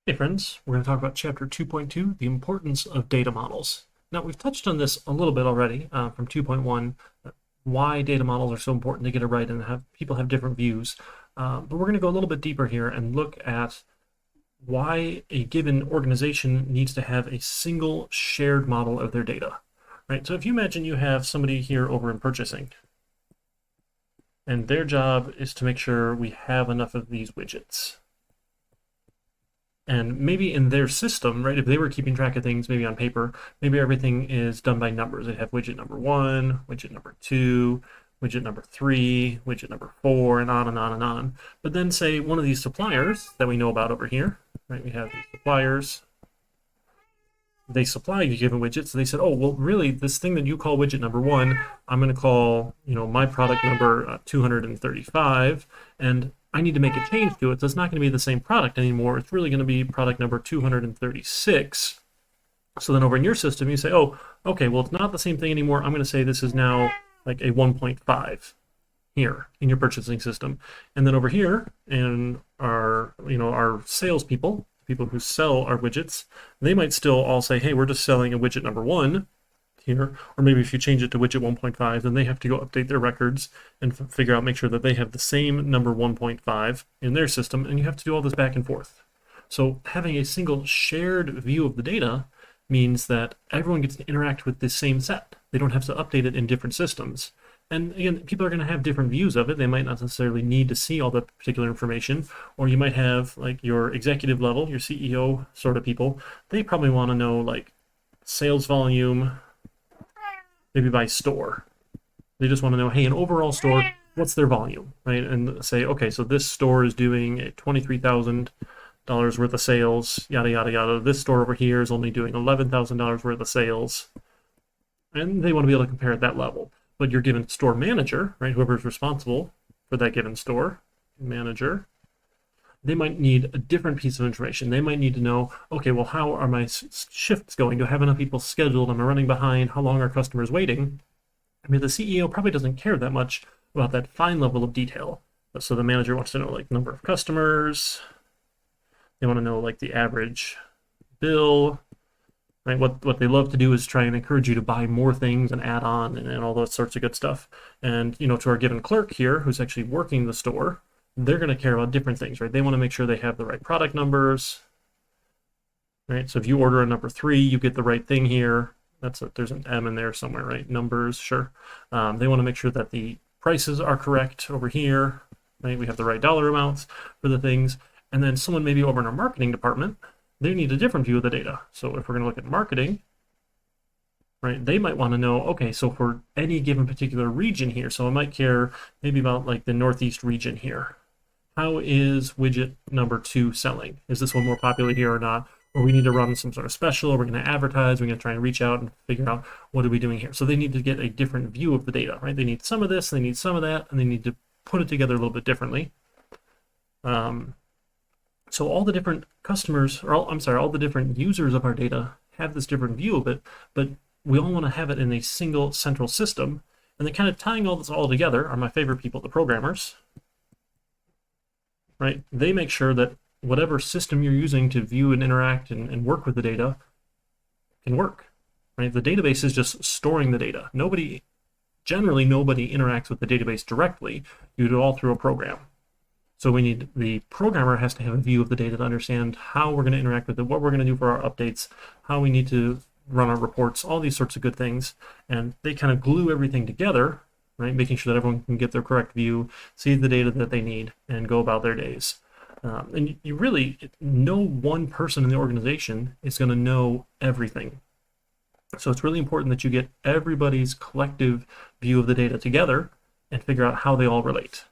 Hey friends, we're going to talk about Chapter 2.2, the importance of data models. Now, we've touched on this a little bit already from 2.1, why data models are so important to get it right and have people have different views. But we're going to go a little bit deeper here and look at why a given organization needs to have a single shared model of their data. Right? So if you imagine you have somebody here over in purchasing, and their job is to make sure we have enough of these widgets. And maybe in their system, right, if they were keeping track of things maybe on paper, maybe everything is done by numbers. They have widget number 1, widget number 2, widget number 3, widget number 4, and on and on and on. But then say one of these suppliers that we know about over here, right, we have these suppliers, they supply you given widgets. So they said, oh, well, really, this thing that you call widget number 1, I'm going to call, my product number 235, and I need to make a change to it. So it's not going to be the same product anymore. It's really going to be product number 236. So then over in your system, you say, oh, okay, well, it's not the same thing anymore. I'm going to say this is now like a 1.5 here in your purchasing system. And then over here in our, our salespeople, people who sell our widgets, they might still all say, hey, we're just selling a widget number 1 here, or maybe if you change it to widget 1.5, then they have to go update their records and figure out, make sure that they have the same number 1.5 in their system, and you have to do all this back and forth. So having a single shared view of the data means that everyone gets to interact with the same set. They don't have to update it in different systems. And again, people are going to have different views of it. They might not necessarily need to see all the particular information, or you might have like your executive level, your CEO sort of people. They probably want to know like sales volume, maybe by store. They just want to know, hey, an overall store, what's their volume, right? And say, okay, so this store is doing a $23,000 worth of sales, yada, yada, yada. This store over here is only doing $11,000 worth of sales. And they want to be able to compare at that level. But your given store manager, right, whoever's responsible for that given store manager, they might need a different piece of information. They might need to know, okay, well, how are my shifts going? Do I have enough people scheduled? Am I running behind? How long are customers waiting? I mean, the CEO probably doesn't care that much about that fine level of detail. So the manager wants to know like number of customers. They want to know like the average bill. Right? What they love to do is try and encourage you to buy more things and add on and all those sorts of good stuff. And, to our given clerk here, who's actually working the store, they're going to care about different things, right? They want to make sure they have the right product numbers, right? So if you order a number 3, you get the right thing here. There's an M in there somewhere, right? Numbers, sure. They want to make sure that the prices are correct over here, right? We have the right dollar amounts for the things. And then someone maybe over in our marketing department, they need a different view of the data. So if we're going to look at marketing, right, they might want to know, okay, so for any given particular region here, so I might care maybe about like the Northeast region here. How is widget number 2 selling? Is this one more popular here or not? Or we need to run some sort of special, we're going to advertise, we're going to try and reach out and figure out what are we doing here. So they need to get a different view of the data, right? They need some of this, they need some of that, and they need to put it together a little bit differently. So all the different customers, or all the different users of our data have this different view of it, but we all want to have it in a single central system. And then kind of tying all this all together are my favorite people, the programmers, right? They make sure that whatever system you're using to view and interact and work with the data can work, right? The database is just storing the data. Generally nobody interacts with the database directly. You do it all through a program. So the programmer has to have a view of the data to understand how we're going to interact with it, what we're going to do for our updates, how we need to run our reports, all these sorts of good things. And they kind of glue everything together, right? Making sure that everyone can get their correct view, see the data that they need, and go about their days. And no one person in the organization is going to know everything. So it's really important that you get everybody's collective view of the data together and figure out how they all relate.